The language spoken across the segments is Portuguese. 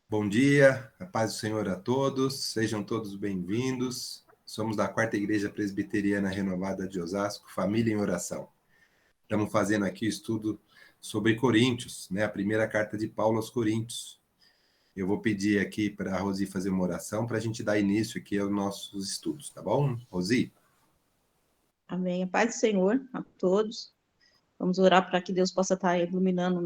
Bom dia, a paz do Senhor a todos, sejam todos bem-vindos. Somos da Quarta Igreja Presbiteriana Renovada de Osasco, Família em Oração. Estamos fazendo aqui o estudo sobre Coríntios, né? A primeira carta de Paulo aos Coríntios. Eu vou pedir aqui para a Rosi fazer uma oração para a gente dar início aqui aos nossos estudos, tá bom? Rosi? Amém. A paz do Senhor a todos. Vamos orar para que Deus possa estar iluminando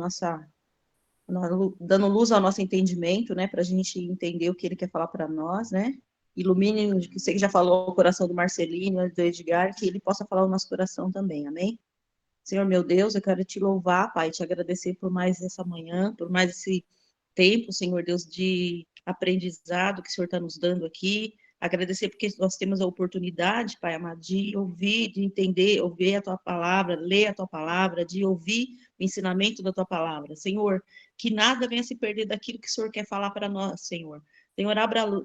dando luz ao nosso entendimento, né? Para a gente entender o que Ele quer falar para nós, né? Ilumine, que você que já falou o coração do Marcelino, do Edgar, que Ele possa falar o nosso coração também, amém? Senhor meu Deus, eu quero te louvar, Pai, te agradecer por mais essa manhã, por mais esse tempo, Senhor Deus, de aprendizado que o Senhor está nos dando aqui. Agradecer porque nós temos a oportunidade, Pai amado, de ouvir, de entender, ouvir a Tua palavra, ler a Tua palavra, de ouvir o ensinamento da Tua palavra. Senhor, que nada venha se perder daquilo que o Senhor quer falar para nós, Senhor. Senhor,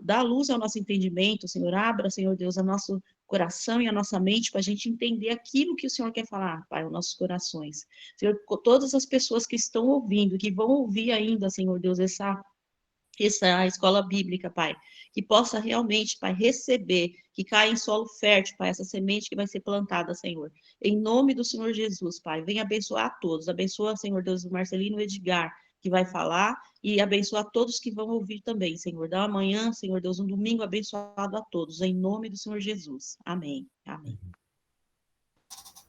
dá luz ao nosso entendimento, Senhor, abra, Senhor Deus, a nosso coração e a nossa mente para a gente entender aquilo que o Senhor quer falar, Pai, aos nossos corações. Senhor, todas as pessoas que estão ouvindo, que vão ouvir ainda, Senhor Deus, essa escola bíblica, Pai, que possa realmente, Pai, receber, que caia em solo fértil, Pai, essa semente que vai ser plantada, Senhor. Em nome do Senhor Jesus, Pai, venha abençoar a todos. Abençoa, Senhor Deus, o Marcelino Edgar, que vai falar, e abençoa a todos que vão ouvir também, Senhor. Dá amanhã, Senhor Deus, um domingo abençoado a todos, em nome do Senhor Jesus. Amém. Amém.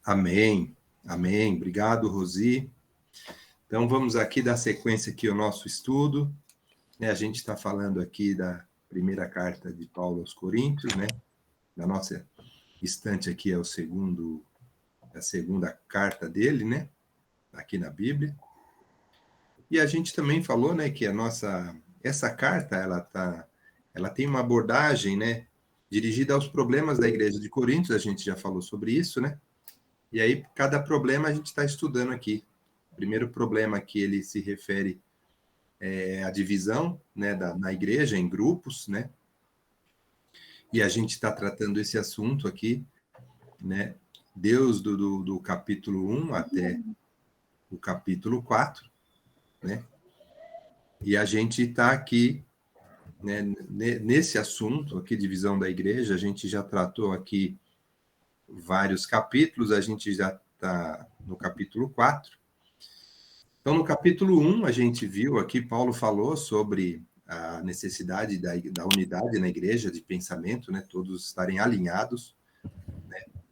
Amém, amém. Obrigado, Rosi. Então, vamos aqui dar sequência aqui ao nosso estudo. A gente está falando aqui da primeira carta de Paulo aos Coríntios, né? Da nossa estante aqui é a segunda carta dele, né? Aqui na Bíblia. E a gente também falou, né, que essa carta ela tem uma abordagem, né, dirigida aos problemas da igreja de Coríntios. A gente já falou sobre isso, né? E aí cada problema a gente está estudando aqui. O primeiro problema que ele se refere é a divisão, né, na igreja em grupos, né? E a gente está tratando esse assunto aqui, né? Deus do capítulo 1 até o capítulo 4, né? E a gente está aqui, né, nesse assunto aqui, divisão da igreja. A gente já tratou aqui vários capítulos, a gente já está no capítulo 4. Então, no capítulo 1, a gente viu aqui, Paulo falou sobre a necessidade da unidade na igreja, de pensamento, né, todos estarem alinhados.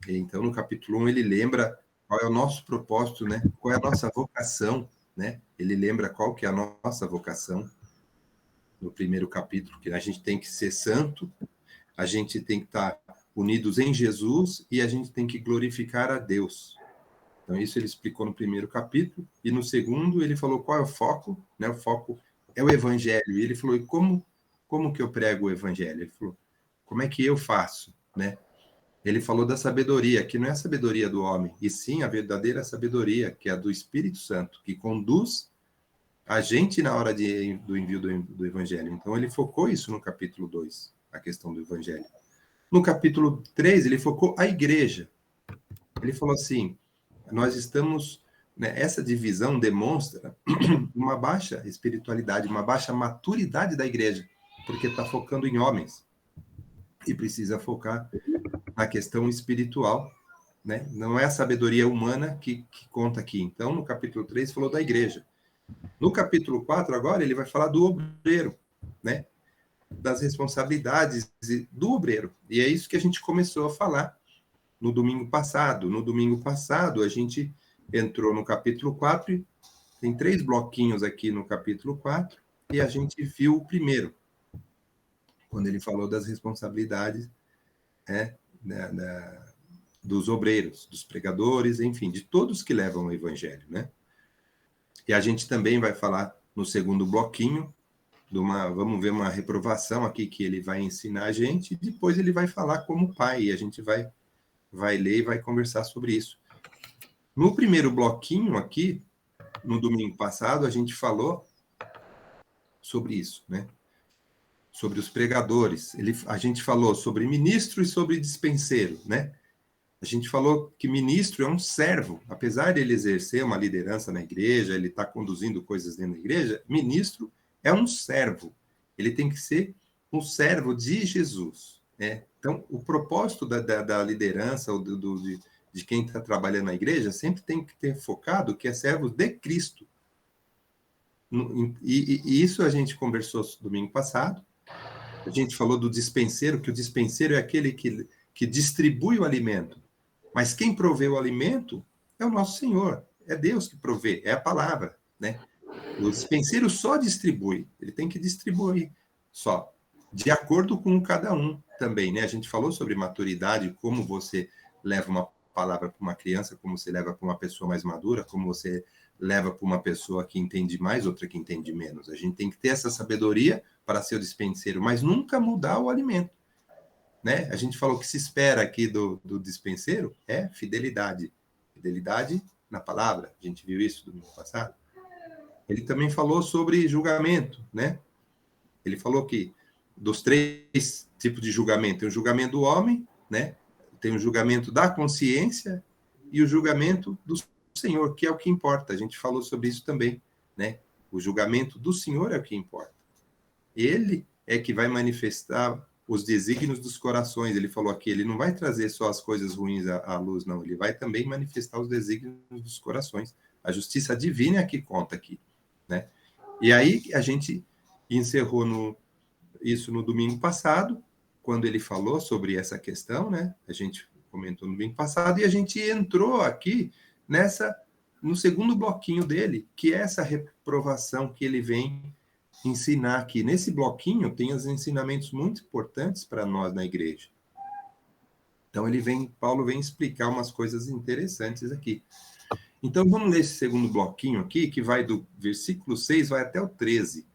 Então, no capítulo 1, ele lembra qual é o nosso propósito, né? Qual é a nossa vocação, né? Ele lembra qual que é a nossa vocação no primeiro capítulo, que a gente tem que ser santo, a gente tem que estar unidos em Jesus e a gente tem que glorificar a Deus. Então, isso ele explicou no primeiro capítulo. E no segundo, ele falou qual é o foco, né? O foco é o evangelho. E ele falou, e como que eu prego o evangelho? Ele falou, como é que eu faço, né? Ele falou da sabedoria, que não é a sabedoria do homem, e sim a verdadeira sabedoria, que é a do Espírito Santo, que conduz a gente na hora do envio do Evangelho. Então, ele focou isso no capítulo 2, a questão do Evangelho. No capítulo 3, ele focou a igreja. Ele falou assim, nós estamos... Né, essa divisão demonstra uma baixa espiritualidade, uma baixa maturidade da igreja, porque está focando em homens. E precisa focar na questão espiritual, né? Não é a sabedoria humana que conta aqui. Então, no capítulo 3, falou da igreja. No capítulo 4, agora, ele vai falar do obreiro, né? Das responsabilidades do obreiro. E é isso que a gente começou a falar no domingo passado. No domingo passado, a gente entrou no capítulo 4, e tem 3 bloquinhos aqui no capítulo 4, e a gente viu o primeiro, quando ele falou das responsabilidades, né, dos obreiros, dos pregadores, enfim, de todos que levam o evangelho, né? E a gente também vai falar no segundo bloquinho vamos ver uma reprovação aqui que ele vai ensinar a gente, e depois ele vai falar como pai, e a gente vai ler e vai conversar sobre isso. No primeiro bloquinho aqui, no domingo passado, a gente falou sobre isso, né? Sobre os pregadores. A gente falou sobre ministro e sobre dispenseiro, né? A gente falou que ministro é um servo, apesar de ele exercer uma liderança na igreja, ele está conduzindo coisas dentro da igreja, ministro é um servo. ele tem que ser um servo de Jesus, né? Então, o propósito da liderança ou de quem está trabalhando na igreja sempre tem que ter focado que é servo de Cristo. E isso a gente conversou domingo passado. A gente falou do dispenseiro, que o dispenseiro é aquele que distribui o alimento. Mas quem provê o alimento é o nosso Senhor. É Deus que provê, é a palavra, né? O dispenseiro só distribui, ele tem que distribuir só, de acordo com cada um também, né? A gente falou sobre maturidade, como você leva uma palavra para uma criança, como você leva para uma pessoa mais madura, como você leva para uma pessoa que entende mais, outra que entende menos. A gente tem que ter essa sabedoria para ser o dispenseiro, mas nunca mudar o alimento, né? A gente falou que se espera aqui do dispenseiro é fidelidade. Fidelidade na palavra. A gente viu isso domingo passado. Ele também falou sobre julgamento, né? Ele falou que dos 3 tipos de julgamento, tem o julgamento do homem, né? Tem o julgamento da consciência e o julgamento do Senhor, que é o que importa. A gente falou sobre isso também, né? O julgamento do Senhor é o que importa. Ele é que vai manifestar os desígnios dos corações. Ele falou aqui, ele não vai trazer só as coisas ruins à luz, não. Ele vai também manifestar os desígnios dos corações. A justiça divina é a que conta aqui, né? E aí a gente encerrou isso no domingo passado, quando ele falou sobre essa questão, né? A gente comentou no domingo passado, e a gente entrou aqui no segundo bloquinho dele, que é essa reprovação que ele vem ensinar aqui. Nesse bloquinho tem os ensinamentos muito importantes para nós na igreja. Então Paulo vem explicar umas coisas interessantes aqui. Então vamos ler esse segundo bloquinho aqui, que vai do versículo 6 vai até o 13.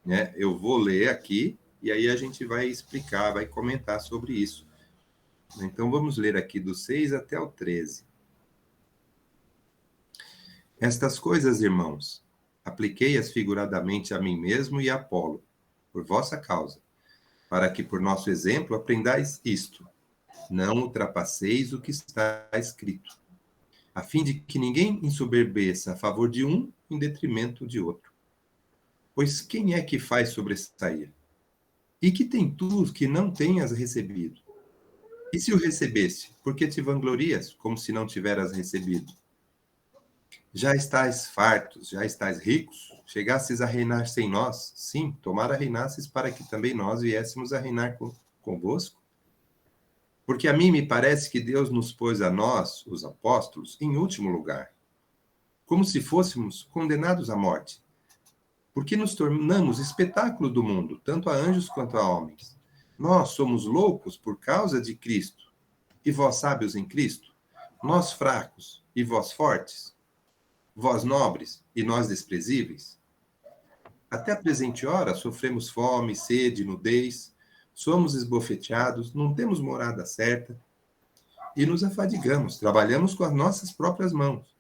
Né? Eu vou ler aqui e aí a gente vai explicar, vai comentar sobre isso. Então vamos ler aqui do 6 até o 13. Estas coisas, irmãos, apliquei-as figuradamente a mim mesmo e a Apolo, por vossa causa, para que por nosso exemplo aprendais isto: não ultrapasseis o que está escrito, a fim de que ninguém ensoberbeça a favor de um em detrimento de outro. Pois quem é que faz sobressair? E que tem tu que não tenhas recebido? E se o recebesse, por que te vanglorias, como se não tiveras recebido? Já estais fartos, já estais ricos, chegastes a reinar sem nós? Sim, tomara reinasses para que também nós viéssemos a reinar convosco. Porque a mim me parece que Deus nos pôs a nós, os apóstolos, em último lugar, como se fôssemos condenados à morte, porque nos tornamos espetáculo do mundo, tanto a anjos quanto a homens. Nós somos loucos por causa de Cristo, e vós sábios em Cristo? Nós fracos, e vós fortes? Vós nobres, e nós desprezíveis? Até a presente hora sofremos fome, sede, nudez, somos esbofeteados, não temos morada certa, e nos afadigamos, trabalhamos com as nossas próprias mãos.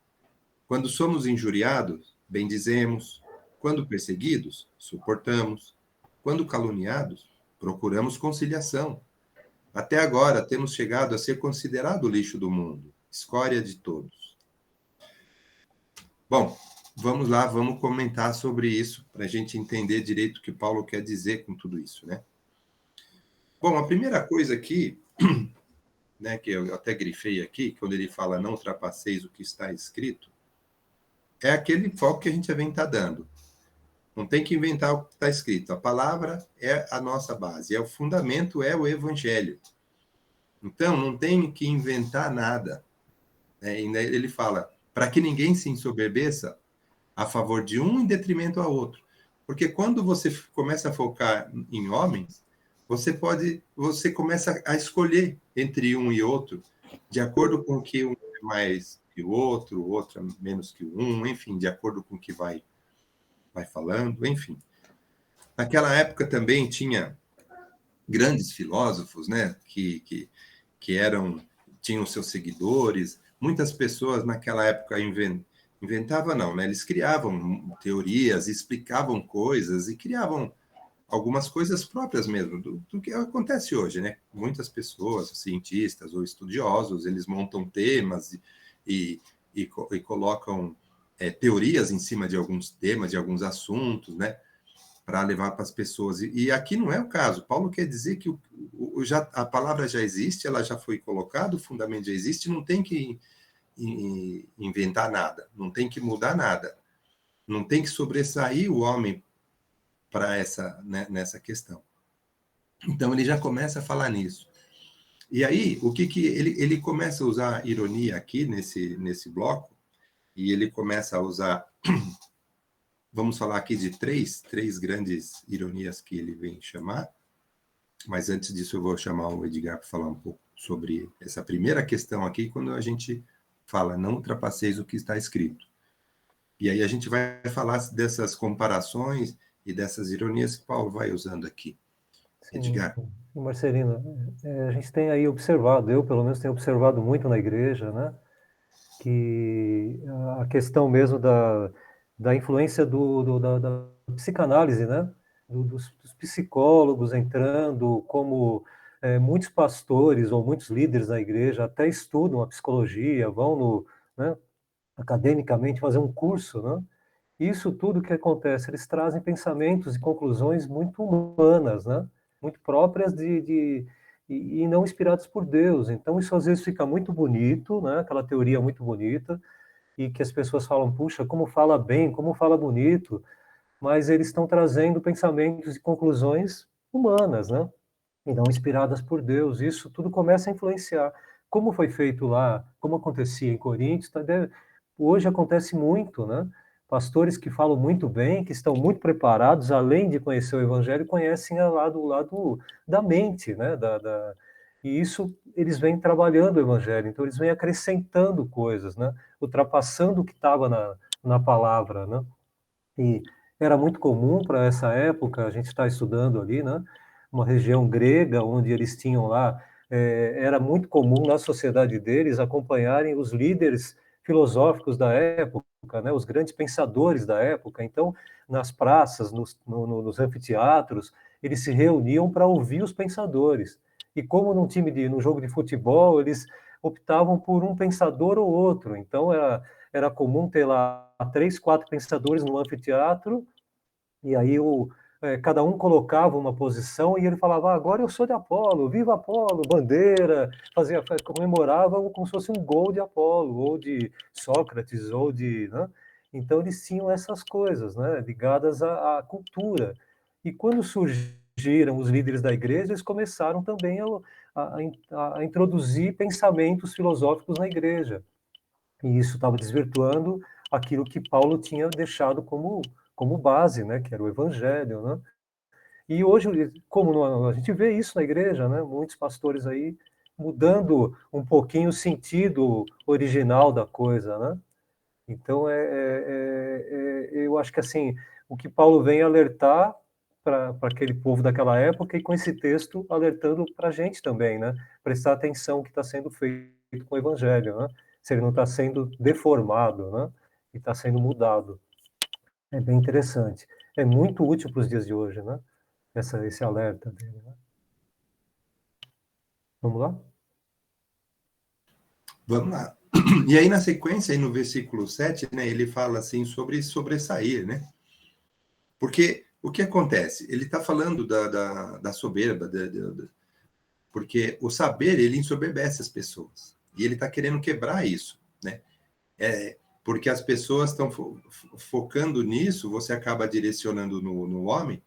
Quando somos injuriados, bendizemos. Quando perseguidos, suportamos. Quando caluniados, procuramos conciliação. Até agora temos chegado a ser considerado o lixo do mundo, escória de todos. Bom, vamos lá, vamos comentar sobre isso, para a gente entender direito o que Paulo quer dizer com tudo isso, né? Bom, a primeira coisa aqui, né, que eu até grifei aqui, quando ele fala não ultrapasseis o que está escrito, é aquele foco que a gente vem estar dando. Não tem que inventar o que está escrito. A palavra é a nossa base, o fundamento é o evangelho. Então, não tem que inventar nada. Ele fala, para que ninguém se ensoberbeça a favor de um em detrimento ao outro. Porque quando você começa a focar em homens, você começa a escolher entre um e outro, de acordo com que um é mais que o outro é menos que um, enfim, de acordo com o que vai falando, enfim. Naquela época também tinha grandes filósofos, né, que tinham seus seguidores. Muitas pessoas naquela época inventavam, não, né? Eles criavam teorias, explicavam coisas e criavam algumas coisas próprias mesmo, do que acontece hoje, né? Muitas pessoas, cientistas ou estudiosos, eles montam temas e colocam teorias em cima de alguns temas, de alguns assuntos, né? para levar para as pessoas. E aqui não é o caso. Paulo quer dizer que a palavra já existe, ela já foi colocada, o fundamento já existe, não tem que inventar nada, não tem que mudar nada, não tem que sobressair o homem para nessa questão. Então ele já começa a falar nisso. E aí, o que ele começa a usar ironia aqui nesse bloco, e ele começa a usar, vamos falar aqui de três grandes ironias que ele vem chamar, mas antes disso eu vou chamar o Edgar para falar um pouco sobre essa primeira questão aqui, quando a gente fala, não ultrapasseis o que está escrito. E aí a gente vai falar dessas comparações e dessas ironias que Paulo vai usando aqui. Sim, Edgar. Marcelino, a gente tem aí observado, eu pelo menos tenho observado muito na igreja, né, que a questão mesmo da influência da psicanálise, né, dos psicólogos entrando, como muitos pastores ou muitos líderes da igreja até estudam a psicologia, vão né, academicamente fazer um curso, né? Isso tudo que acontece, eles trazem pensamentos e conclusões muito humanas, né? Muito próprias e não inspiradas por Deus. Então isso às vezes fica muito bonito, né? Aquela teoria muito bonita, e que as pessoas falam, puxa, como fala bem, como fala bonito, mas eles estão trazendo pensamentos e conclusões humanas, né? E não inspiradas por Deus. Isso tudo começa a influenciar. Como foi feito lá, como acontecia em Coríntios, hoje acontece muito, né? Pastores que falam muito bem, que estão muito preparados, além de conhecer o Evangelho, conhecem o lado da mente, né? E isso eles vêm trabalhando o Evangelho, então eles vêm acrescentando coisas, né? Ultrapassando o que estava na palavra, né? E era muito comum para essa época, a gente está estudando ali, né? Uma região grega, onde eles tinham lá, era muito comum na sociedade deles acompanharem os líderes filosóficos da época, né? Os grandes pensadores da época. Então, nas praças, nos anfiteatros, eles se reuniam para ouvir os pensadores. E como num jogo de futebol, eles optavam por um pensador ou outro. Então, era comum ter lá 3, 4 pensadores no anfiteatro, e aí cada um colocava uma posição e ele falava, agora eu sou de Apolo, viva Apolo, bandeira, comemorava como se fosse um gol de Apolo, ou de Sócrates, ou de... Né? Então eles tinham essas coisas, né, ligadas à cultura. E quando surgiram os líderes da igreja, eles começaram também a introduzir pensamentos filosóficos na igreja. E isso estava desvirtuando aquilo que Paulo tinha deixado como base, né, que era o evangelho, né? E hoje, a gente vê isso na igreja, né, muitos pastores aí mudando um pouquinho o sentido original da coisa, né? Então, eu acho que assim, o que Paulo vem alertar para aquele povo daquela época, e com esse texto alertando para a gente também, né? Prestar atenção no que está sendo feito com o evangelho, né? Se ele não está sendo deformado, né? E está sendo mudado. É bem interessante. É muito útil para os dias de hoje, né? Esse alerta dele, né? Vamos lá? Vamos lá. E aí, na sequência, aí no versículo 7, né, ele fala assim sobre sobressair, né? Porque o que acontece? Ele está falando da soberba, porque o saber, ele ensoberbece as pessoas. E ele está querendo quebrar isso, né? Porque as pessoas estão focando nisso, você acaba direcionando no homem.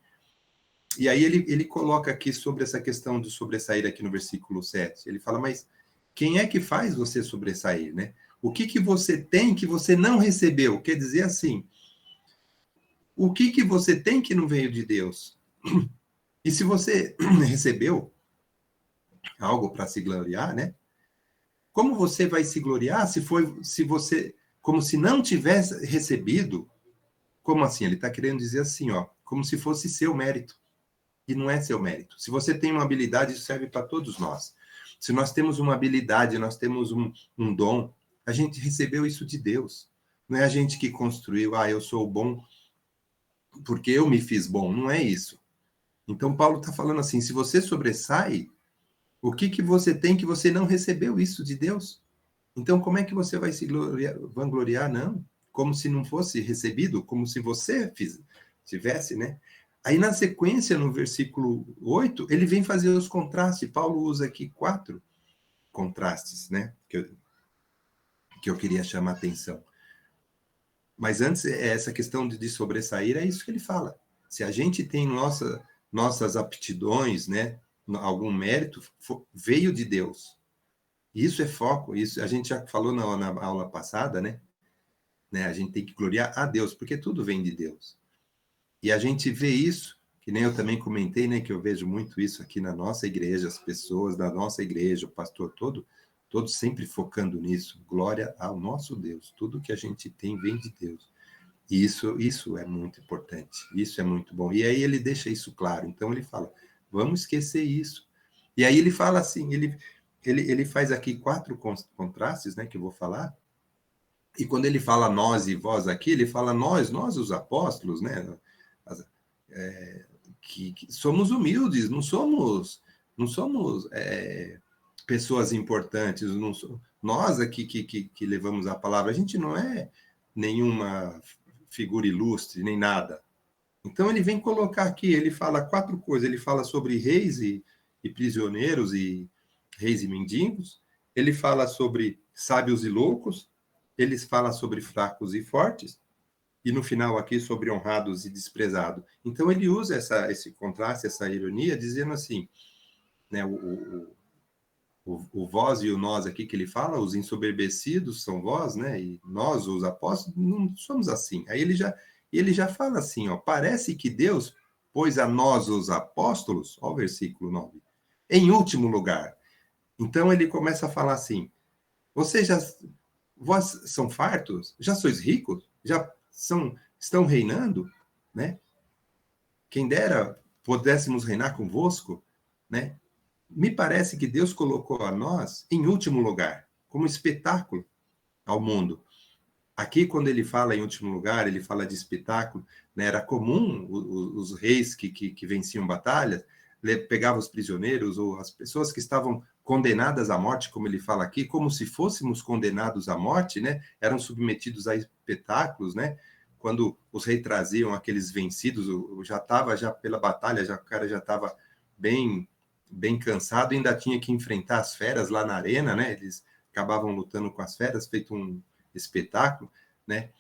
E aí ele coloca aqui sobre essa questão do sobressair aqui no versículo 7. Ele fala, mas quem é que faz você sobressair, né? O que você tem que você não recebeu? Quer dizer assim, o que você tem que não veio de Deus? E se você recebeu algo para se gloriar, né? Como você vai se gloriar se você, como se não tivesse recebido? Como assim? Ele está querendo dizer assim, ó, como se fosse seu mérito. E não é seu mérito. Se você tem uma habilidade, isso serve para todos nós. Se nós temos uma habilidade, nós temos um dom, a gente recebeu isso de Deus. Não é a gente que construiu, eu sou bom porque eu me fiz bom. Não é isso. Então, Paulo está falando assim, se você sobressai, o que você tem que você não recebeu isso de Deus? Então, como é que você vai se vangloriar? Não. Como se não fosse recebido, como se você tivesse, né? Aí, na sequência, no versículo 8, ele vem fazer os contrastes. Paulo usa aqui 4 contrastes, né? Que eu queria chamar a atenção. Mas antes, essa questão de sobressair, é isso que ele fala. Se a gente tem nossas aptidões, né? Algum mérito, veio de Deus. Isso é foco, isso a gente já falou na aula passada, né? A gente tem que gloriar a Deus, porque tudo vem de Deus. E a gente vê isso, que nem eu também comentei, né? Que eu vejo muito isso aqui na nossa igreja, as pessoas da nossa igreja, o pastor todos sempre focando nisso. Glória ao nosso Deus. Tudo que a gente tem vem de Deus. E isso é muito importante. Isso é muito bom. E aí ele deixa isso claro. Então ele fala, vamos esquecer isso. E aí ele fala assim, ele faz aqui 4 contrastes, né? Que eu vou falar. E quando ele fala nós e vós aqui, ele fala nós os apóstolos, né? Que somos humildes, não somos pessoas importantes, nós aqui que levamos a palavra, a gente não é nenhuma figura ilustre, nem nada. Então ele vem colocar aqui, ele fala 4 coisas, ele fala sobre reis e prisioneiros e reis e mendigos, ele fala sobre sábios e loucos, ele fala sobre fracos e fortes, e no final aqui sobre honrados e desprezados. Então ele usa esse contraste, essa ironia, dizendo assim, né, o vós e o nós aqui que ele fala, os ensoberbecidos são vós, né, e nós, os apóstolos, não somos assim. Aí ele já fala assim, ó, parece que Deus pôs a nós, os apóstolos, ó o versículo 9, em último lugar. Então ele começa a falar assim, vós são fartos? Já sois ricos? Já estão reinando? Né? Quem dera pudéssemos reinar convosco, né? Me parece que Deus colocou a nós em último lugar, como espetáculo ao mundo. Aqui, quando ele fala em último lugar, ele fala de espetáculo, né? Era comum os reis que venciam batalhas, pegavam os prisioneiros ou as pessoas que estavam condenadas à morte, como ele fala aqui, como se fôssemos condenados à morte, né? Eram submetidos a espetáculos, né? Quando os reis traziam aqueles vencidos, já pela batalha, o cara já estava bem cansado, ainda tinha que enfrentar as feras lá na arena, né? Eles acabavam lutando com as feras, feito um espetáculo, né?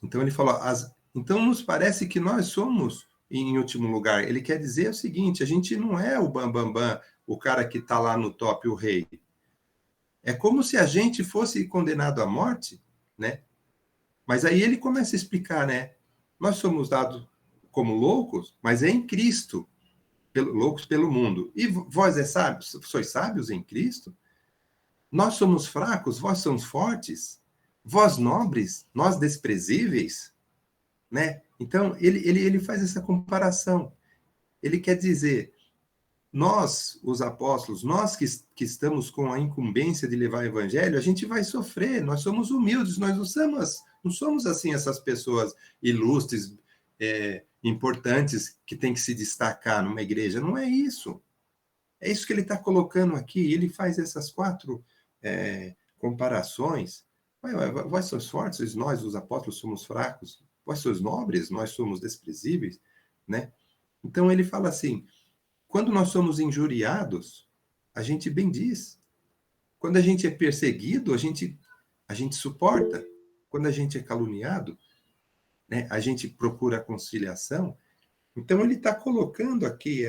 Então ele falou, então nos parece que nós somos em último lugar. Ele quer dizer o seguinte, a gente não é o bambambam, o cara que está lá no top, o rei. É como se a gente fosse condenado à morte, né? Mas aí ele começa a explicar, né? Nós somos dados como loucos, mas é em Cristo, loucos pelo mundo. E vós sábios? Sois sábios em Cristo? Nós somos fracos, vós somos fortes? Vós nobres, nós desprezíveis? Né? Então, ele faz essa comparação. Ele quer dizer, nós, os apóstolos, nós que estamos com a incumbência de levar o evangelho, a gente vai sofrer, nós somos humildes, nós não somos assim essas pessoas ilustres, importantes, que tem que se destacar numa igreja. Não é isso. É isso que ele está colocando aqui. Ele faz essas 4 comparações. Vós sois fortes, nós, os apóstolos, somos fracos. Vós sois nobres, nós somos desprezíveis. Né? Então ele fala assim, quando nós somos injuriados, a gente bendiz. Quando a gente é perseguido, a gente suporta. Quando a gente é caluniado, né, a gente procura a conciliação. Então, ele está colocando aqui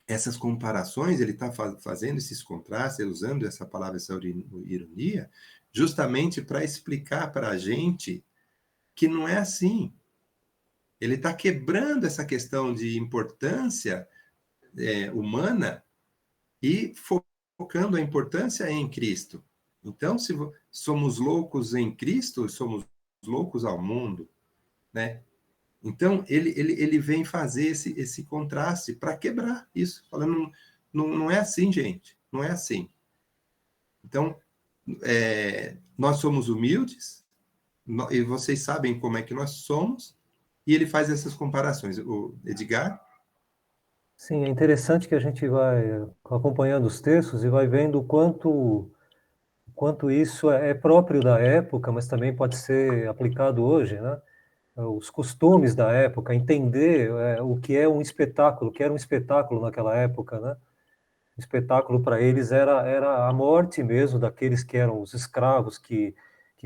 essas comparações, ele está fazendo esses contrastes, usando essa palavra, essa ironia, justamente para explicar para a gente que não é assim. Ele está quebrando essa questão de importância humana e focando a importância em Cristo. Então, se somos loucos em Cristo, somos loucos ao mundo, né? Então, ele vem fazer esse contraste para quebrar isso, falando, não é assim, gente, não é assim. Então, nós somos humildes, e vocês sabem como é que nós somos, e ele faz essas comparações. O Edgar? Sim, é interessante que a gente vai acompanhando os textos e vai vendo o quanto isso é próprio da época, mas também pode ser aplicado hoje, né? os costumes da época, entender o que é um espetáculo, o que era um espetáculo naquela época, né? O espetáculo para eles era a morte mesmo daqueles que eram os escravos que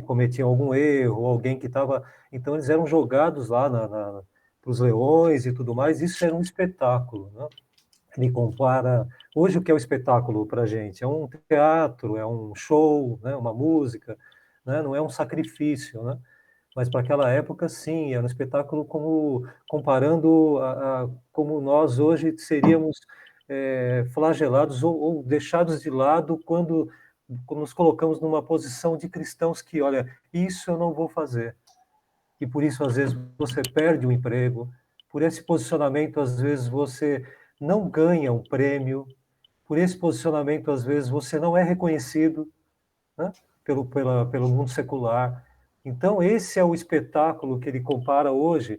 cometiam algum erro, alguém que estava... Então eles eram jogados lá para os leões e tudo mais, isso era um espetáculo, né? Ele compara... Hoje o que é o espetáculo para a gente? É um teatro, é um show, né? Uma música, né? Não é um sacrifício, né? Mas para aquela época, sim, era um espetáculo como comparando como nós hoje seríamos flagelados ou deixados de lado quando nos colocamos numa posição de cristãos que, olha, isso eu não vou fazer. E por isso, às vezes, você perde um emprego, por esse posicionamento, às vezes, você não ganha um prêmio, por esse posicionamento, às vezes, você não é reconhecido, né, pelo mundo secular. Então, esse é o espetáculo que ele compara hoje.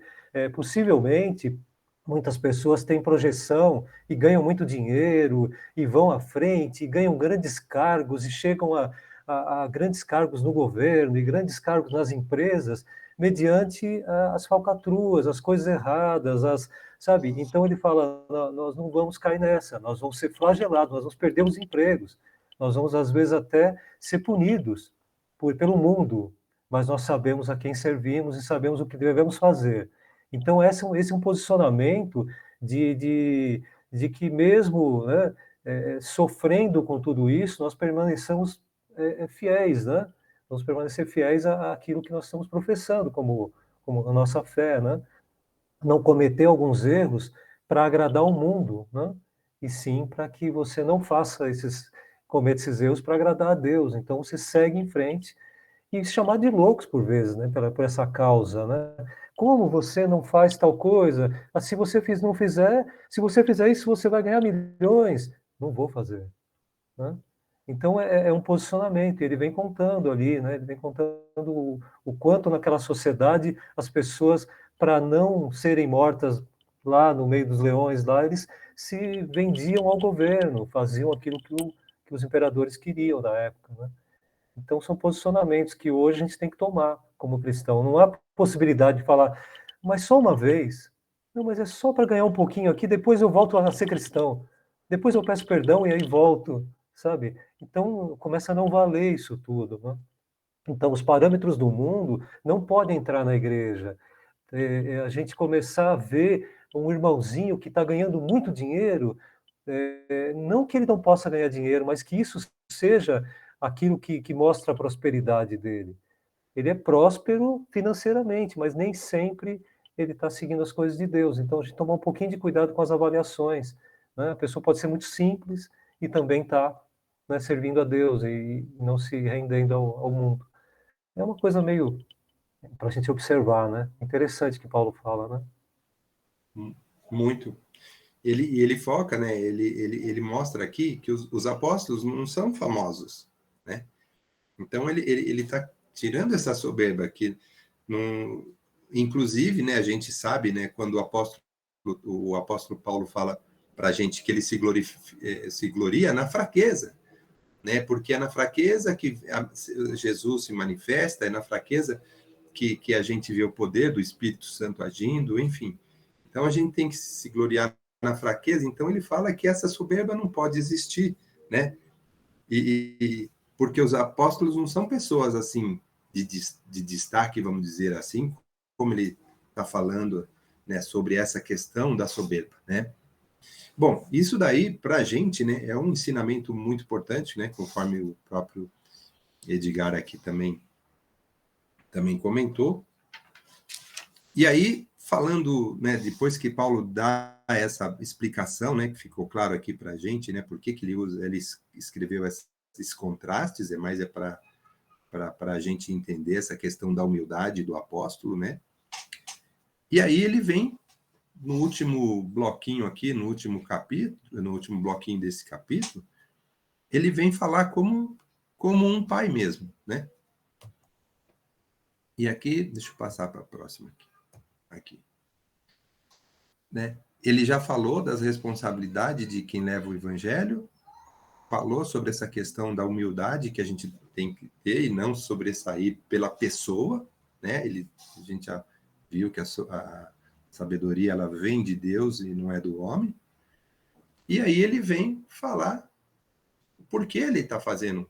Possivelmente, muitas pessoas têm projeção e ganham muito dinheiro, e vão à frente, e ganham grandes cargos, e chegam a grandes cargos no governo, e grandes cargos nas empresas, mediante as falcatruas, as coisas erradas, sabe? Então, ele fala, nós não vamos cair nessa, nós vamos ser flagelados, nós vamos perder os empregos, nós vamos, às vezes, até ser punidos pelo mundo, mas nós sabemos a quem servimos e sabemos o que devemos fazer. Então, esse é um posicionamento de que mesmo, né, sofrendo com tudo isso, nós permaneçamos fiéis, né? Vamos permanecer fiéis àquilo que nós estamos professando como a nossa fé, né? Não cometer alguns erros para agradar o mundo, né? E sim para que você não cometa esses erros para agradar a Deus. Então você segue em frente e se chamar de loucos por vezes, né? Por essa causa, né? Como você não faz tal coisa? Se você não fizer, se você fizer isso, você vai ganhar milhões. Não vou fazer, né? Então é um posicionamento. Ele vem contando ali, né? Ele vem contando o quanto naquela sociedade as pessoas, para não serem mortas lá no meio dos leões, lá eles se vendiam ao governo, faziam aquilo que os imperadores queriam na época, né? Então, são posicionamentos que hoje a gente tem que tomar como cristão. Não há possibilidade de falar, mas só uma vez. Não, mas é só para ganhar um pouquinho aqui, depois eu volto a ser cristão. Depois eu peço perdão e aí volto, sabe? Então, começa a não valer isso tudo, né? Então, os parâmetros do mundo não podem entrar na igreja. A gente começar a ver um irmãozinho que está ganhando muito dinheiro, não que ele não possa ganhar dinheiro, mas que isso seja aquilo que mostra a prosperidade dele. Ele é próspero financeiramente, mas nem sempre ele está seguindo as coisas de Deus. Então, a gente tomar um pouquinho de cuidado com as avaliações, né? A pessoa pode ser muito simples e também está, né, servindo a Deus e não se rendendo ao mundo. É uma coisa meio para a gente observar, né? Interessante que Paulo fala, né? Muito. Ele foca, né? Ele mostra aqui que os apóstolos não são famosos, né? Então ele está tirando essa soberba que, inclusive, né? A gente sabe, né? Quando o apóstolo Paulo fala para a gente que ele se gloria na fraqueza, né? Porque é na fraqueza que Jesus se manifesta, é na fraqueza que a gente vê o poder do Espírito Santo agindo, enfim. Então a gente tem que se gloriar na fraqueza. Então ele fala que essa soberba não pode existir, né? Porque os apóstolos não são pessoas assim de destaque, vamos dizer assim, como ele está falando, né, sobre essa questão da soberba, né? Bom, isso daí para a gente, né, é um ensinamento muito importante, né? Conforme o próprio Edgar aqui também comentou. E aí, falando, né, depois que Paulo dá essa explicação, né, que ficou claro aqui para a gente, né, por que ele escreveu esses contrastes, mas é para a gente entender essa questão da humildade do apóstolo, né? E aí ele vem no último bloquinho aqui, no último bloquinho desse capítulo, ele vem falar como um pai mesmo, né? E aqui, deixa eu passar para a próxima aqui. Né? Ele já falou das responsabilidades de quem leva o evangelho, falou sobre essa questão da humildade que a gente tem que ter e não sobressair pela pessoa, né? A gente viu que a sabedoria ela vem de Deus e não é do homem. E aí ele vem falar por que ele está fazendo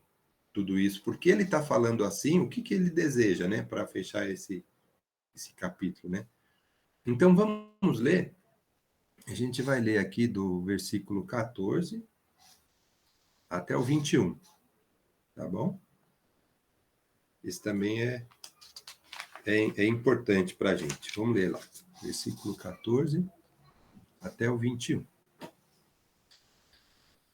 tudo isso, por que ele está falando assim, o que ele deseja, né, para fechar esse capítulo, né? Então vamos ler. A gente vai ler aqui do versículo 14 até o 21, tá bom? Esse também é importante para a gente. Vamos ler lá. Versículo 14 até o 21.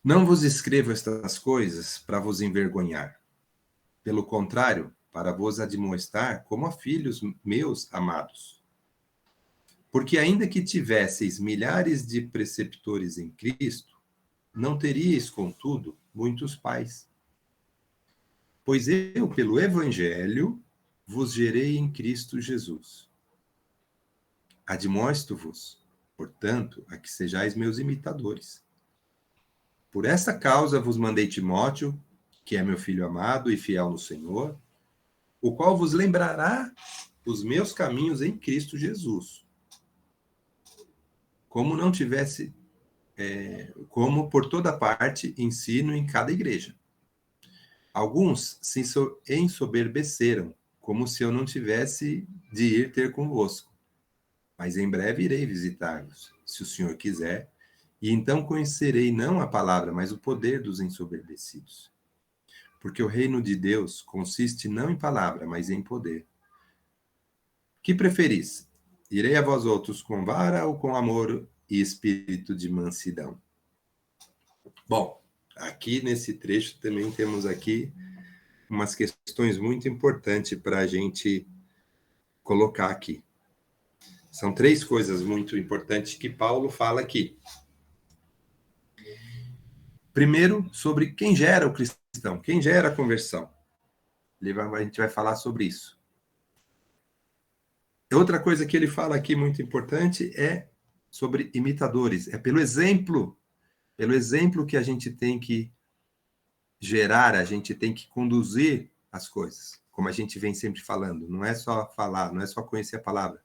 Não vos escrevo estas coisas para vos envergonhar. Pelo contrário, para vos admoestar como a filhos meus amados. Porque ainda que tivesseis milhares de preceptores em Cristo, não teríeis, contudo, muitos pais. Pois eu, pelo Evangelho, vos gerei em Cristo Jesus. Admoesto-vos, portanto, a que sejais meus imitadores. Por essa causa vos mandei Timóteo, que é meu filho amado e fiel no Senhor, o qual vos lembrará os meus caminhos em Cristo Jesus. Como não tivesse, como por toda parte ensino em cada igreja. Alguns se ensoberbeceram, como se eu não tivesse de ir ter convosco. Mas em breve irei visitar-vos, se o Senhor quiser, e então conhecerei não a palavra, mas o poder dos ensoberbecidos. Porque o reino de Deus consiste não em palavra, mas em poder. Que preferis? Irei a vós outros com vara ou com amor e espírito de mansidão? Bom, aqui nesse trecho também temos aqui umas questões muito importantes para a gente colocar aqui. São 3 coisas muito importantes que Paulo fala aqui. Primeiro, sobre quem gera o cristão, quem gera a conversão. A gente vai falar sobre isso. Outra coisa que ele fala aqui muito importante é sobre imitadores. É pelo exemplo que a gente tem que gerar, a gente tem que conduzir as coisas, como a gente vem sempre falando. Não é só falar, não é só conhecer a palavra.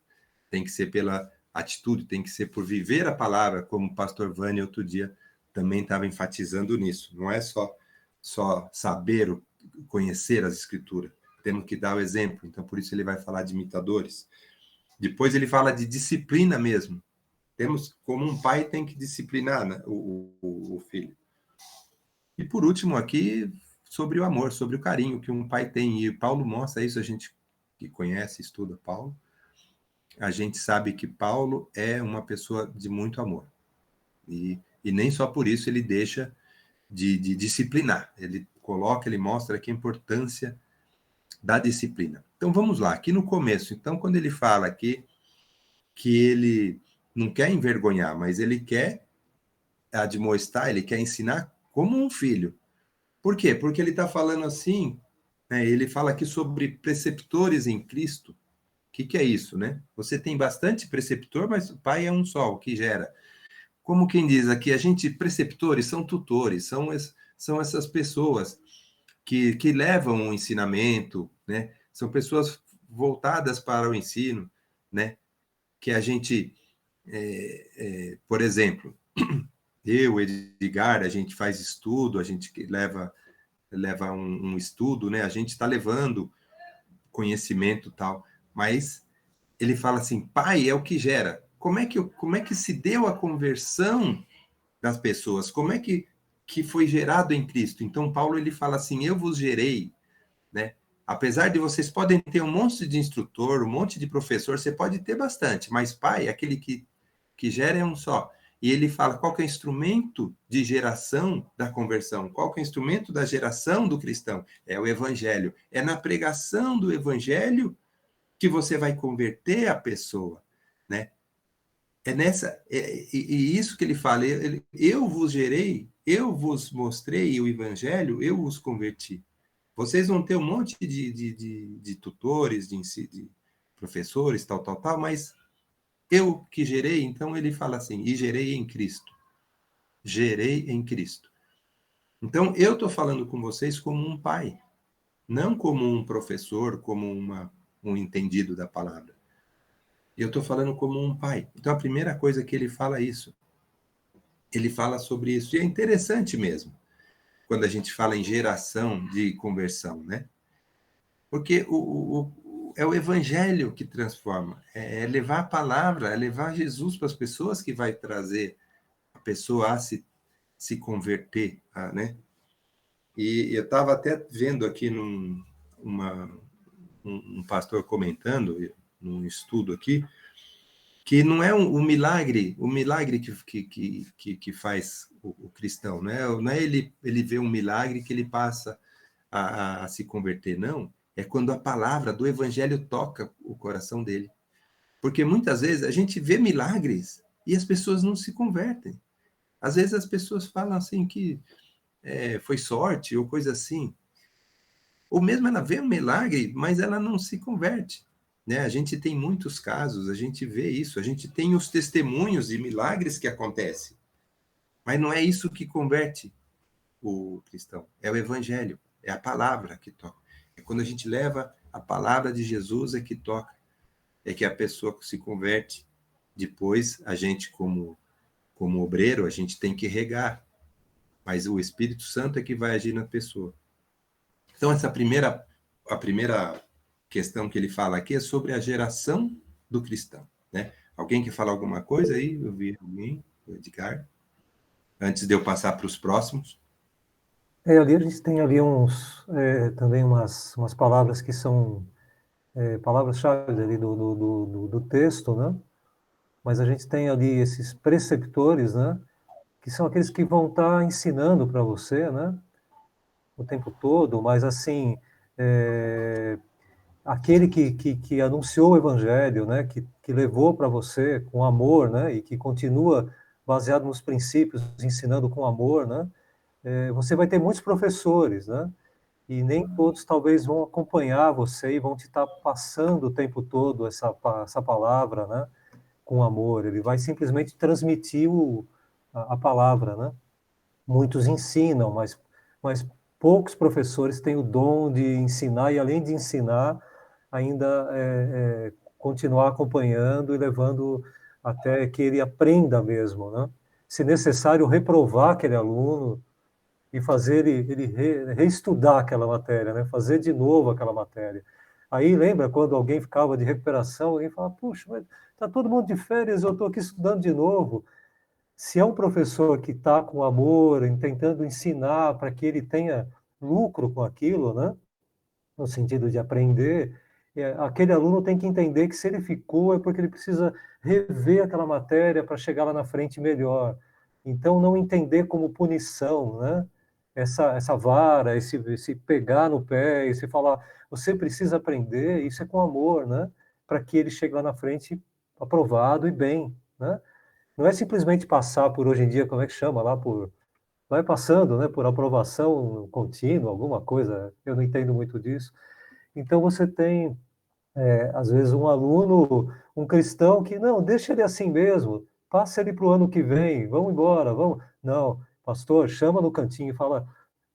Tem que ser pela atitude, tem que ser por viver a palavra, como o pastor Vânia outro dia também estava enfatizando nisso. Não é só saber, conhecer as escrituras. Temos que dar o exemplo. Então, por isso ele vai falar de imitadores. Depois ele fala de disciplina mesmo. Temos, como um pai tem que disciplinar, né, o filho. E por último aqui, sobre o amor, sobre o carinho que um pai tem. E Paulo mostra isso, a gente que conhece, estuda Paulo, a gente sabe que Paulo é uma pessoa de muito amor. E nem só por isso ele deixa de disciplinar. Ele mostra aqui a importância da disciplina. Então vamos lá, aqui no começo. Então, quando ele fala aqui que ele não quer envergonhar, mas ele quer admoestar, ele quer ensinar como um filho. Por quê? Porque ele está falando assim, né, ele fala aqui sobre preceptores em Cristo. O que é isso, né? Você tem bastante preceptor, mas o pai é um só, o que gera. Como quem diz aqui, preceptores são tutores, são essas pessoas que levam o ensinamento, né? São pessoas voltadas para o ensino, né? Que a gente, por exemplo, eu, Edgar, a gente faz estudo, a gente leva um estudo, né? A gente está levando conhecimento e tal, mas ele fala assim, pai é o que gera. Como é que se deu a conversão das pessoas? Como é que foi gerado em Cristo? Então, Paulo, ele fala assim, eu vos gerei, né? Apesar de vocês podem ter um monte de instrutor, um monte de professor, você pode ter bastante, mas pai, aquele que gera é um só. E ele fala qual que é o instrumento de geração da conversão, qual que é o instrumento da geração do cristão? É o evangelho. É na pregação do evangelho que você vai converter a pessoa, né? E isso que ele fala, eu vos gerei, eu vos mostrei o evangelho, eu os converti. Vocês vão ter um monte de tutores, de professores, tal, mas eu que gerei, então ele fala assim, e gerei em Cristo. Gerei em Cristo. Então, eu estou falando com vocês como um pai, não como um professor, como um entendido da palavra. E eu estou falando como um pai. Então, a primeira coisa que ele fala é isso. Ele fala sobre isso. E é interessante mesmo, quando a gente fala em geração de conversão, né? Porque é o evangelho que transforma. É levar a palavra, é levar Jesus para as pessoas que vai trazer a pessoa a se converter, né? E eu estava até vendo aqui um pastor comentando, num estudo aqui, que não é o milagre que faz o cristão, né? Não é ele vê um milagre que ele passa a se converter, não. É quando a palavra do evangelho toca o coração dele. Porque muitas vezes a gente vê milagres e as pessoas não se convertem. Às vezes as pessoas falam assim que foi sorte ou coisa assim. Ou mesmo ela vê um milagre, mas ela não se converte. Né? A gente tem muitos casos, a gente vê isso, a gente tem os testemunhos de milagres que acontecem. Mas não é isso que converte o cristão, é o evangelho, é a palavra que toca. É quando a gente leva a palavra de Jesus é que toca, é que a pessoa se converte. Depois, a gente, como obreiro, a gente tem que regar, mas o Espírito Santo é que vai agir na pessoa. Então, a primeira questão que ele fala aqui é sobre a geração do cristão. Né? Alguém quer falar alguma coisa aí? Eu vi alguém, o Edgar, antes de eu passar para os próximos. Ali a gente tem ali também umas palavras que são palavras-chave ali do texto, né? Mas a gente tem ali esses preceptores, né? Que são aqueles que vão estar ensinando para você, né? O tempo todo, mas assim, aquele que anunciou o evangelho, né? Que levou para você com amor, né? E que continua baseado nos princípios, ensinando com amor, né? Você vai ter muitos professores, né? E nem todos talvez vão acompanhar você e vão te estar passando o tempo todo essa palavra, né? Com amor. Ele vai simplesmente transmitir a palavra, né? Muitos ensinam, mas poucos professores têm o dom de ensinar e, além de ensinar, ainda continuar acompanhando e levando até que ele aprenda mesmo, né? Se necessário, reprovar aquele aluno e fazer ele reestudar aquela matéria, né? Fazer de novo aquela matéria. Aí lembra quando alguém ficava de recuperação, alguém falava, puxa, mas está todo mundo de férias, eu estou aqui estudando de novo. Se é um professor que está com amor, tentando ensinar para que ele tenha lucro com aquilo, né? No sentido de aprender, aquele aluno tem que entender que se ele ficou é porque ele precisa rever aquela matéria para chegar lá na frente melhor. Então, não entender como punição, né? Essa vara, esse pegar no pé, esse falar, você precisa aprender, isso é com amor, né? Para que ele chegue lá na frente aprovado e bem, né? Não é simplesmente passar por, hoje em dia, como é que chama lá, vai passando, né, por aprovação contínua, alguma coisa, eu não entendo muito disso. Então você tem, às vezes, um aluno, um cristão que, não, deixa ele assim mesmo, passa ele para o ano que vem, vamos embora, vamos. Não, pastor, chama no cantinho e fala,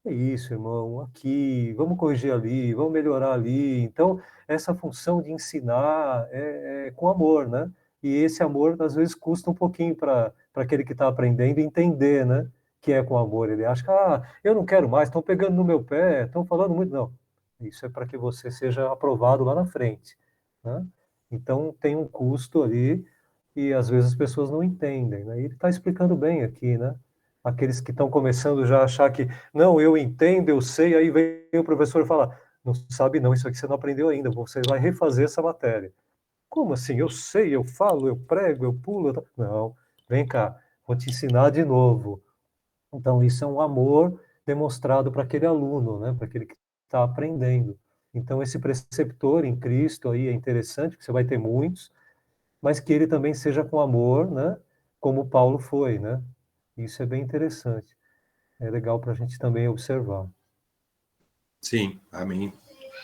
é isso, irmão, aqui, vamos corrigir ali, vamos melhorar ali. Então, essa função de ensinar é com amor, né? E esse amor, às vezes, custa um pouquinho para aquele que está aprendendo entender, né? Que é com amor. Ele acha que, eu não quero mais, estão pegando no meu pé, estão falando muito. Não, isso é para que você seja aprovado lá na frente, né? Então, tem um custo ali e, às vezes, as pessoas não entendem, né? E ele está explicando bem aqui, né? Aqueles que estão começando já a achar que, não, eu entendo, eu sei, aí vem o professor e fala, não sabe não, isso aqui você não aprendeu ainda, você vai refazer essa matéria. Como assim? Eu sei, eu falo, eu prego, eu pulo. Não, vem cá, vou te ensinar de novo. Então, isso é um amor demonstrado para aquele aluno, né? Para aquele que está aprendendo. Então, esse preceptor em Cristo aí é interessante, porque você vai ter muitos, mas que ele também seja com amor, né? Como Paulo foi, né? Isso é bem interessante. É legal para a gente também observar. Sim, amém.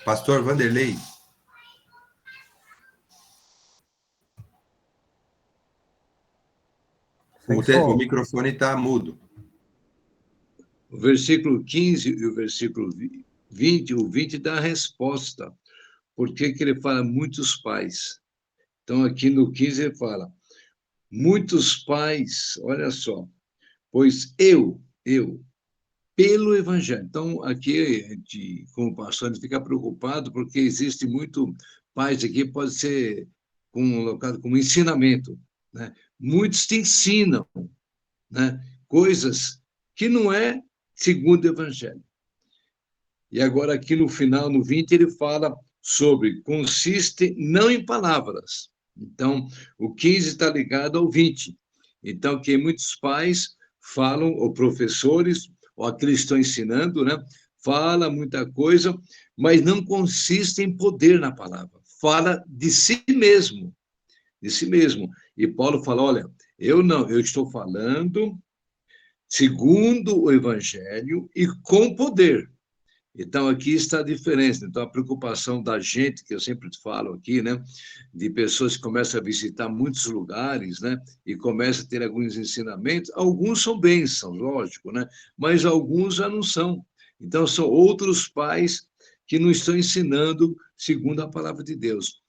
Pastor Vanderlei. O microfone está mudo. O versículo 15 e o versículo 20, o 20 dá a resposta. Por que ele fala muitos pais? Então, aqui no 15 ele fala, muitos pais, olha só, pois eu, pelo Evangelho. Então, aqui, a gente, como pastor, a gente fica preocupado, porque existe muito pais aqui, pode ser colocado como ensinamento, né? Muitos te ensinam, né? Coisas que não é segundo o Evangelho. E agora, aqui no final, no 20, ele fala sobre, consiste não em palavras. Então, o 15 está ligado ao 20. Então, que muitos pais falam, ou professores, ou aqueles que estão ensinando, né? Fala muita coisa, mas não consiste em poder na palavra. Fala de si mesmo, de si mesmo. E Paulo fala, olha, eu estou falando segundo o Evangelho e com poder. Então, aqui está a diferença. Então, a preocupação da gente, que eu sempre falo aqui, né, de pessoas que começam a visitar muitos lugares, né, e começam a ter alguns ensinamentos, alguns são bênçãos, lógico, né, mas alguns já não são. Então, são outros pais que não estão ensinando segundo a palavra de Deus.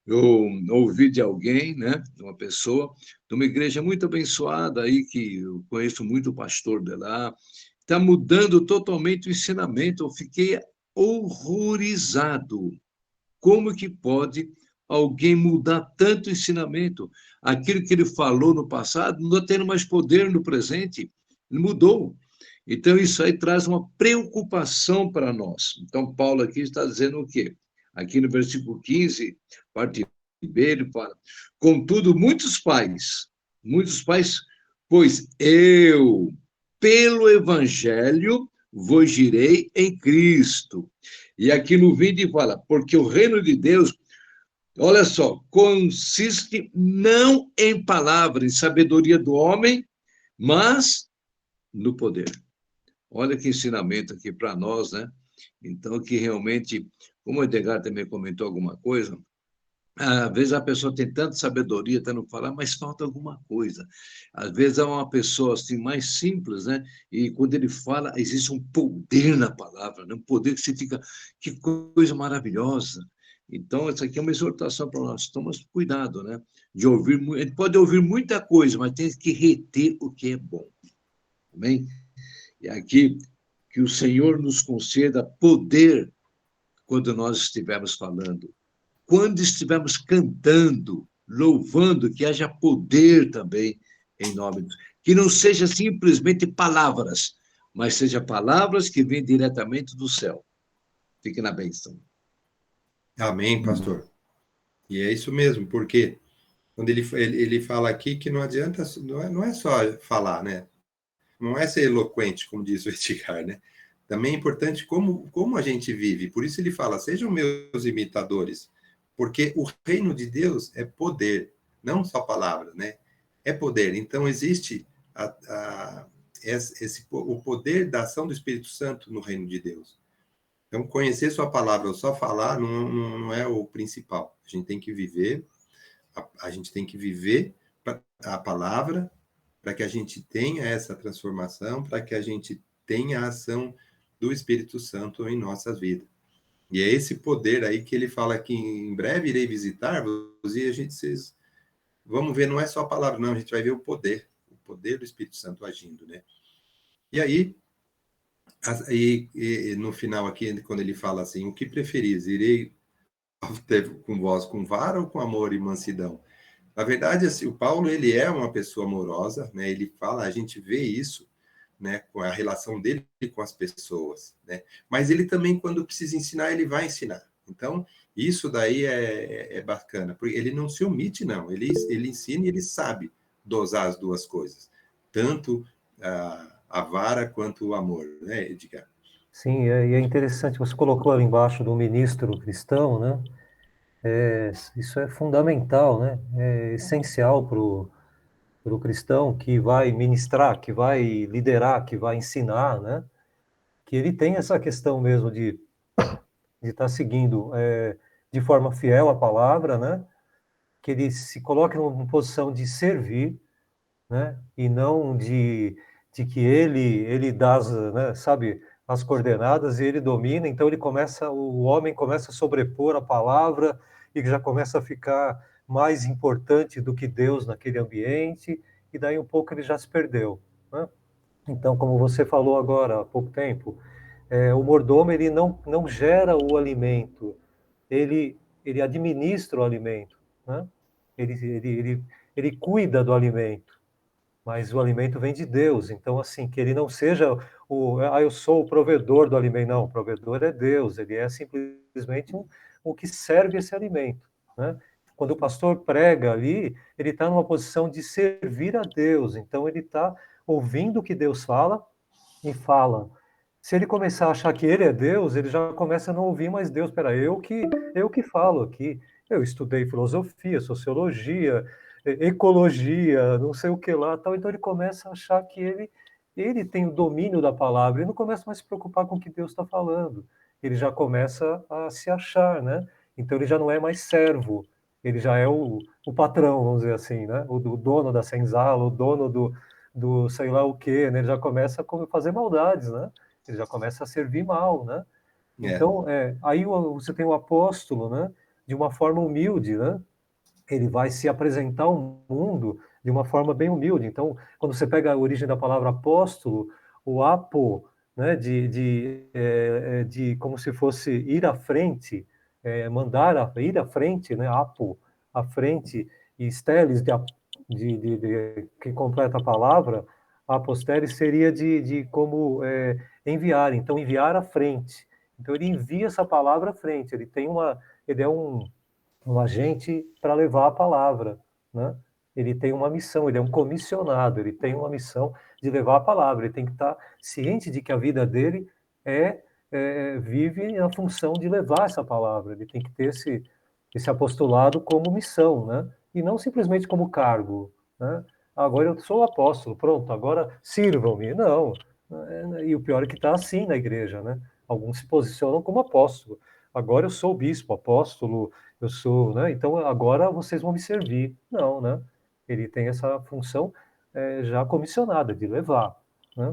Eu ouvi de alguém, né, de uma pessoa, de uma igreja muito abençoada aí, que eu conheço muito o pastor de lá, está mudando totalmente o ensinamento. Eu fiquei horrorizado. Como que pode alguém mudar tanto o ensinamento? Aquilo que ele falou no passado não está tendo mais poder no presente. Ele mudou. Então, isso aí traz uma preocupação para nós. Então, Paulo aqui está dizendo o quê? Aqui no versículo 15, parte B, ele fala, contudo, muitos pais, pois eu, pelo Evangelho, vos direi em Cristo. E aqui no 20 fala, porque o reino de Deus, olha só, consiste não em palavra, em sabedoria do homem, mas no poder. Olha que ensinamento aqui para nós, né? Então, que realmente, como o Edgar também comentou alguma coisa, às vezes a pessoa tem tanta sabedoria, tentando falar, mas falta alguma coisa. Às vezes é uma pessoa assim mais simples, né? E quando ele fala, existe um poder na palavra, né? Um poder que você fica, que coisa maravilhosa. Então, isso aqui é uma exortação para nós. Tomamos cuidado, né? De ouvir, a gente pode ouvir muita coisa, mas tem que reter o que é bom. Amém? E aqui, que o Senhor nos conceda poder quando nós estivermos falando, quando estivermos cantando, louvando, que haja poder também em nome de Deus. Que não seja simplesmente palavras, mas seja palavras que vêm diretamente do céu. Fique na bênção. Amém, pastor. E é isso mesmo, porque quando ele fala aqui que não adianta, não é só falar, né? Não é ser eloquente, como diz o Edgar, né? Também é importante como a gente vive. Por isso ele fala, sejam meus imitadores, porque o reino de Deus é poder, não só palavras, né? É poder. Então, existe o poder da ação do Espírito Santo no reino de Deus. Então, conhecer sua palavra ou só falar não é o principal. A gente tem que viver, a gente tem que viver a palavra para que a gente tenha essa transformação, para que a gente tenha a ação do Espírito Santo em nossas vidas. E é esse poder aí que ele fala que em breve irei visitar-vos e vocês vamos ver, não é só a palavra, não, a gente vai ver o poder do Espírito Santo agindo, né? E aí, no final aqui, quando ele fala assim, o que preferis? Irei com vós com vara ou com amor e mansidão? Na verdade, assim, o Paulo, ele é uma pessoa amorosa, né? Ele fala, a gente vê isso, né, com a relação dele com as pessoas, né? Mas ele também, quando precisa ensinar, ele vai ensinar. Então, isso daí é bacana, porque ele não se omite, não. Ele ensina e ele sabe dosar as duas coisas, tanto a vara quanto o amor, né, Edgar? Sim, e é interessante, você colocou ali embaixo do ministro cristão, né? Isso é fundamental, né? É essencial para o cristão que vai ministrar, que vai liderar, que vai ensinar, né? Que ele tem essa questão mesmo de estar seguindo de forma fiel a palavra, né? Que ele se coloque numa posição de servir, né? E não de que ele dá, né, sabe, as coordenadas e ele domina, então o homem começa a sobrepor a palavra e que já começa a ficar mais importante do que Deus naquele ambiente, e daí um pouco ele já se perdeu, né? Então, como você falou agora há pouco tempo, o mordomo ele não gera o alimento, ele administra o alimento, né? Ele cuida do alimento, mas o alimento vem de Deus. Então, assim, que ele não seja eu sou o provedor do alimento. Não, o provedor é Deus, ele é simplesmente o que serve esse alimento, né? Quando o pastor prega ali, ele está numa posição de servir a Deus, então ele está ouvindo o que Deus fala e fala. Se ele começar a achar que ele é Deus, ele já começa a não ouvir mais Deus. Espera, eu que falo aqui. Eu estudei filosofia, sociologia, ecologia, não sei o que lá, tal. Então ele começa a achar que ele tem o domínio da palavra. Ele não começa mais a se preocupar com o que Deus está falando. Ele já começa a se achar, né? Então ele já não é mais servo. Ele já é o patrão, vamos dizer assim, né? O dono da senzala, o dono do sei lá o quê, né? Ele já começa a fazer maldades, né? Ele já começa a servir mal, né? Então, aí você tem o apóstolo, né? De uma forma humilde, né? Ele vai se apresentar ao mundo de uma forma bem humilde. Então, quando você pega a origem da palavra apóstolo, o apo, né? De como se fosse ir à frente, ir à frente, né? Apo, à frente, e stelis, que completa a palavra, aposteris seria de como enviar, então enviar à frente. Então ele envia essa palavra à frente, ele é um agente para levar a palavra, né? Ele tem uma missão, ele é um comissionado, ele tem uma missão de levar a palavra, ele tem que estar ciente de que a vida dele vive na função de levar essa palavra, ele tem que ter esse apostolado como missão, né? E não simplesmente como cargo, né? Agora eu sou apóstolo, pronto, agora sirvam-me. Não. E o pior é que está assim na igreja, né? Alguns se posicionam como apóstolo. Agora eu sou bispo, apóstolo, eu sou, né? Então agora vocês vão me servir. Não, né? Ele tem essa função já comissionada de levar, né?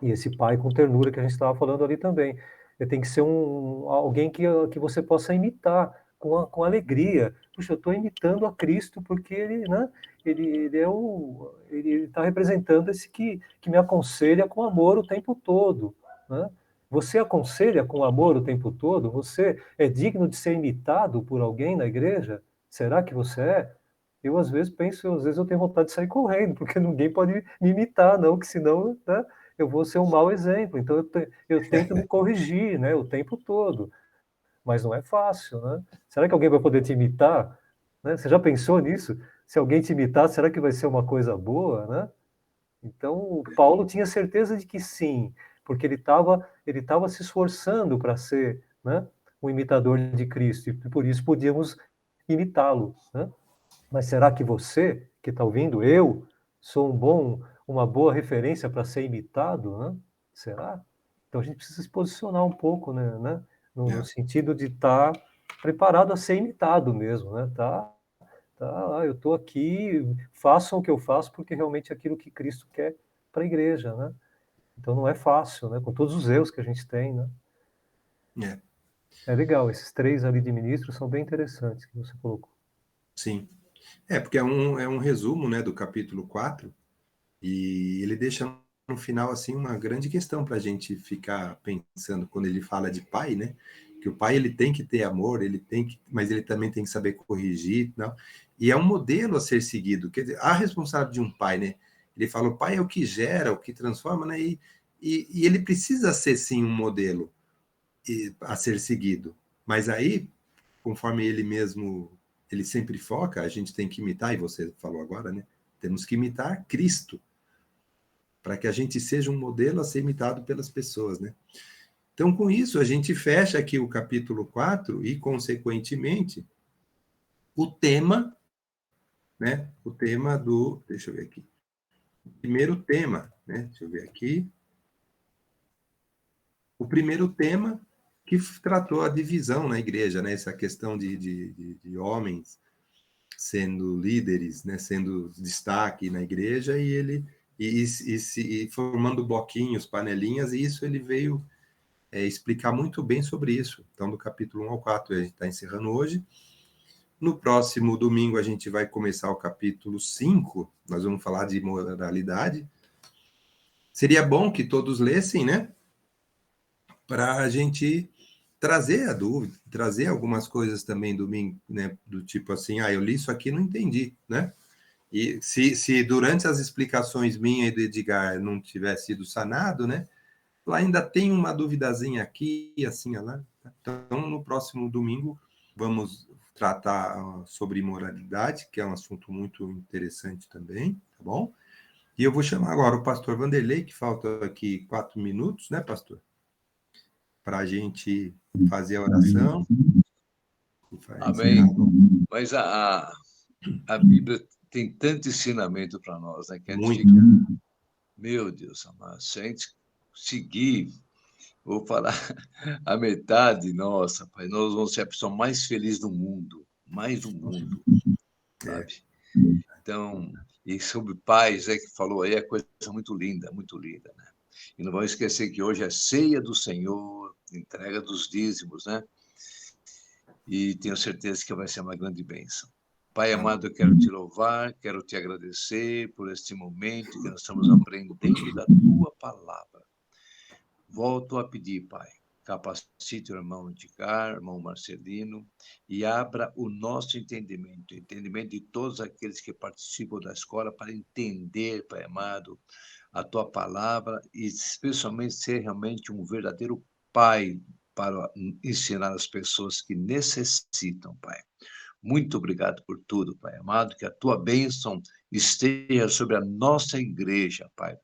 E esse pai com ternura que a gente estava falando ali também. Ele tem que ser alguém que você possa imitar com alegria. Puxa, eu estou imitando a Cristo porque ele, né? Ele está representando esse que me aconselha com amor o tempo todo, né? Você aconselha com amor o tempo todo? Você é digno de ser imitado por alguém na igreja? Será que você é? Eu às vezes penso, às vezes eu tenho vontade de sair correndo, porque ninguém pode me imitar, não, que senão, né, eu vou ser um mau exemplo. Então eu tento me corrigir, né, o tempo todo, mas não é fácil, né? Será que alguém vai poder te imitar? Né? Você já pensou nisso? Se alguém te imitar, será que vai ser uma coisa boa, né? Então, o Paulo tinha certeza de que sim, porque ele tava se esforçando para ser, né, um imitador de Cristo, e por isso podíamos imitá-lo, né? Mas será que você, que está ouvindo, eu sou uma boa referência para ser imitado, né? Será? Então a gente precisa se posicionar um pouco, né? No sentido de estar preparado a ser imitado mesmo, né? Eu estou aqui, façam o que eu faço, porque realmente é aquilo que Cristo quer para a igreja, né? Então não é fácil, né? Com todos os erros que a gente tem, né? É legal, esses 3 ali de ministros são bem interessantes que você colocou. Sim. Porque é um resumo, né, do capítulo 4, e ele deixa no final assim uma grande questão para a gente ficar pensando quando ele fala de pai, né? Que o pai ele tem que ter amor, mas ele também tem que saber corrigir, não? E é um modelo a ser seguido. Quer dizer, a responsabilidade de um pai, né? Ele fala, o pai é o que gera, o que transforma, né? E ele precisa ser sim um modelo a ser seguido. Mas aí, conforme ele sempre foca, a gente tem que imitar, e você falou agora, né? Temos que imitar Cristo, para que a gente seja um modelo a ser imitado pelas pessoas, né? Então, com isso, a gente fecha aqui o capítulo 4 e, consequentemente, o tema, né? O tema do... Deixa eu ver aqui. O primeiro tema, né? Deixa eu ver aqui. O primeiro tema que tratou a divisão na igreja, né? Essa questão de homens sendo líderes, né? Sendo destaque na igreja, e formando bloquinhos, panelinhas, e isso ele veio explicar muito bem sobre isso. Então, do capítulo 1 ao 4, a gente está encerrando hoje. No próximo domingo a gente vai começar o capítulo 5, nós vamos falar de moralidade. Seria bom que todos lessem, né? Para a gente trazer a dúvida, trazer algumas coisas também domingo, né? Do tipo assim, eu li isso aqui e não entendi, né? E se durante as explicações minha e do Edgar não tivesse sido sanado, né? Lá ainda tem uma duvidazinha aqui, assim, lá. Então, no próximo domingo, vamos tratar sobre moralidade, que é um assunto muito interessante também, tá bom? E eu vou chamar agora o pastor Vanderlei, que falta aqui 4 minutos, né, pastor? Para a gente fazer a oração. Amém. Mas a Bíblia tem tanto ensinamento para nós, né? Que a gente muito. fica, meu Deus amado, se a gente seguir, vou falar a metade, nossa, pai, nós vamos ser a pessoa mais feliz do mundo, sabe? Então, e sobre pais, que falou aí, é coisa muito linda, né? E não vamos esquecer que hoje é ceia do Senhor, entrega dos dízimos, né? E tenho certeza que vai ser uma grande bênção. Pai amado, eu quero te louvar, quero te agradecer por este momento que nós estamos aprendendo da tua palavra. Volto a pedir, Pai, capacite o irmão Edgar, irmão Marcelino, e abra o nosso entendimento, o entendimento de todos aqueles que participam da escola, para entender, Pai amado, a tua palavra e especialmente ser realmente um verdadeiro pai para ensinar as pessoas que necessitam, Pai. Muito obrigado por tudo, Pai amado, que a tua bênção esteja sobre a nossa igreja, Pai.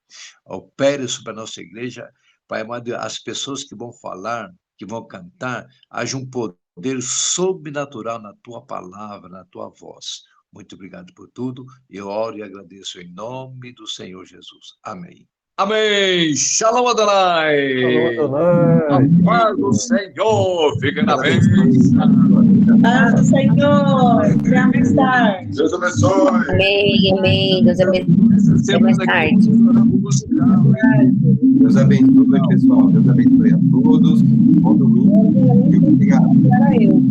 Opere sobre a nossa igreja, Pai amado, as pessoas que vão falar, que vão cantar, haja um poder sobrenatural na tua palavra, na tua voz. Muito obrigado por tudo. Eu oro e agradeço em nome do Senhor Jesus. Amém. Amém! Shalom Adonai! Shalom Adonai! A paz do Senhor! Fica na bênção! Paz do Senhor! Até mais tarde! Deus abençoe! Amém. Deus abençoe. Até mais tarde. Deus abençoe, pessoal. Deus abençoe a todos. Bom domingo. Obrigado. Para eu.